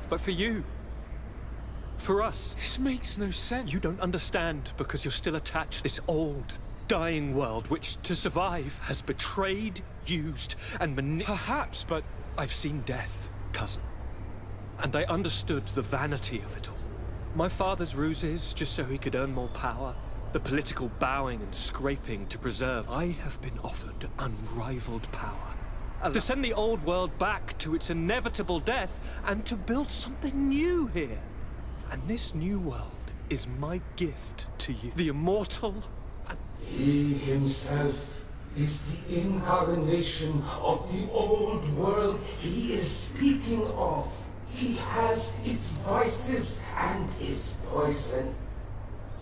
but for you. For us. This makes no sense. You don't understand because you're still attached to this old, dying world which, to survive, has betrayed, used, and Perhaps, but I've seen death, cousin. And I understood the vanity of it all. My father's ruses just so he could earn more power. The political bowing and scraping to preserve. I have been offered unrivaled power. To send the old world back to its inevitable death and to build something new here. And this new world is my gift to you. The immortal and... He himself is the incarnation of the old world he is speaking of. He has its vices and its poison.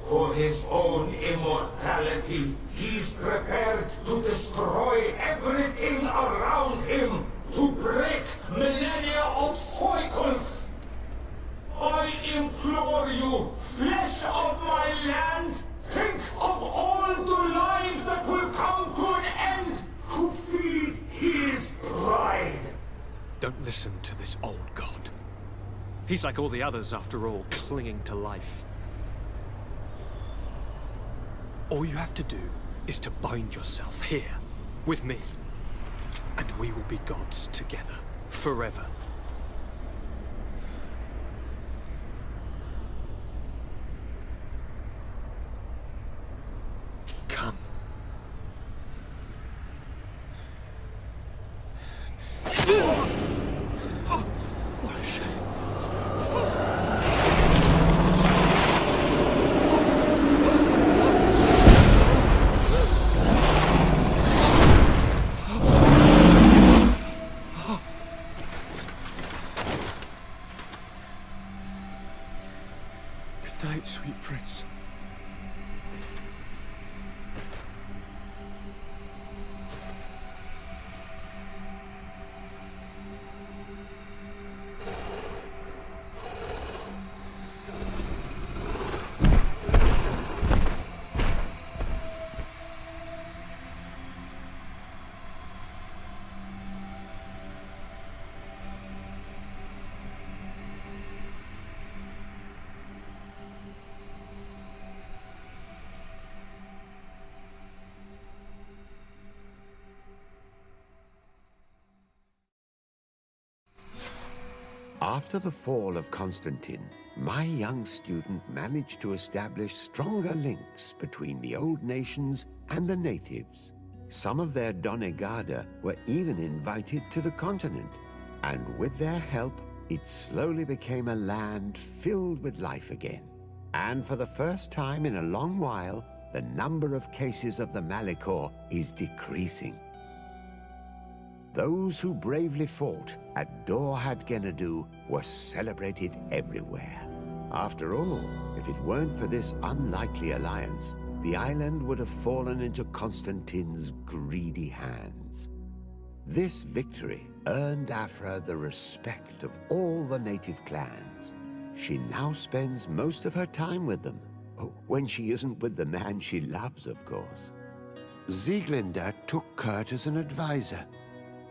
For his own immortality, he's prepared to destroy everything around him, to break millennia of cycles. I implore you, flesh of my land, think of all the lives that will come to an end to feed his pride. Don't listen to this old god. He's like all the others, after all, clinging to life. All you have to do is to bind yourself here, with me. And we will be gods together, forever. Come. Oh, what a shame. good night, sweet prince. After the fall of Constantine, my young student managed to establish stronger links between the old nations and the natives. Some of their donegada were even invited to the continent, and with their help, it slowly became a land filled with life again. And for the first time in a long while, the number of cases of the Malichor is decreasing. Those who bravely fought at Dor had Gennadu were celebrated everywhere. After all, if it weren't for this unlikely alliance, the island would have fallen into Constantine's greedy hands. This victory earned Afra the respect of all the native clans. She now spends most of her time with them. Oh, when she isn't with the man she loves, of course. Sieglinde took Kurt as an advisor,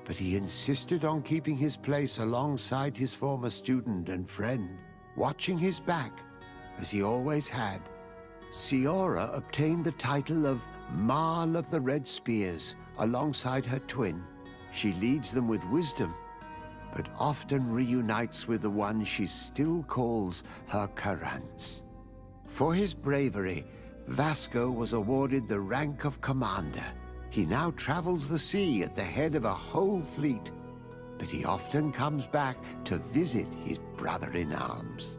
but he insisted on keeping his place alongside his former student and friend, watching his back, as he always had. Siora obtained the title of Marl of the Red Spears alongside her twin. She leads them with wisdom, but often reunites with the one she still calls her Karants. For his bravery, Vasco was awarded the rank of commander. He now travels the sea at the head of a whole fleet, but he often comes back to visit his brother-in-arms.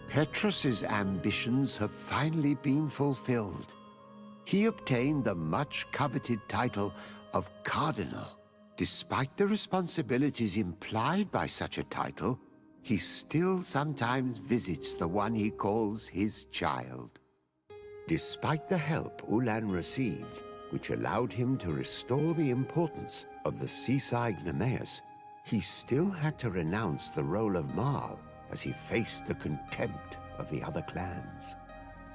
Petrus's ambitions have finally been fulfilled. He obtained the much-coveted title of Cardinal. Despite the responsibilities implied by such a title, he still sometimes visits the one he calls his child. Despite the help Ulan received, which allowed him to restore the importance of the seaside Nemeus, he still had to renounce the role of Marl as he faced the contempt of the other clans.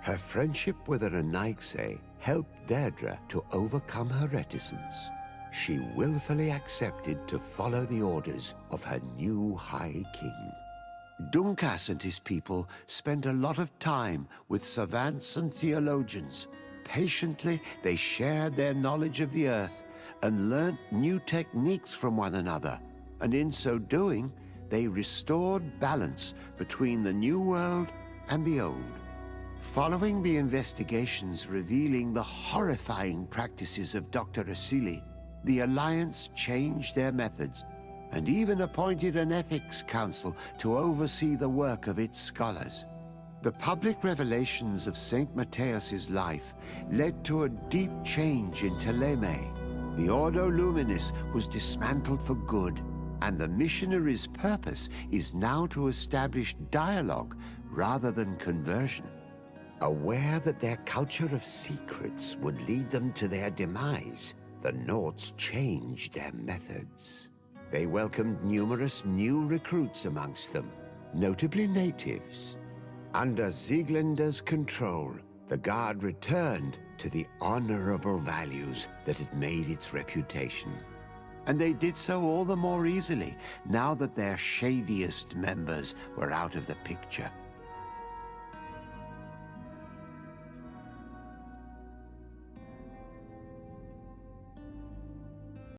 Her friendship with the Renaigse helped Deirdre to overcome her reticence. She willfully accepted to follow the orders of her new High King. Dunkas and his people spent a lot of time with savants and theologians. Patiently, they shared their knowledge of the earth and learnt new techniques from one another. And in so doing, they restored balance between the new world and the old. Following the investigations revealing the horrifying practices of Dr. Asili, the Alliance changed their methods and even appointed an ethics council to oversee the work of its scholars. The public revelations of Saint Matthias's life led to a deep change in Ptolemy. The Ordo Luminis was dismantled for good, and the missionaries' purpose is now to establish dialogue rather than conversion. Aware that their culture of secrets would lead them to their demise, the Nauts changed their methods. They welcomed numerous new recruits amongst them, notably natives. Under Sieglinder's control, the Guard returned to the honorable values that had made its reputation. And they did so all the more easily now that their shadiest members were out of the picture.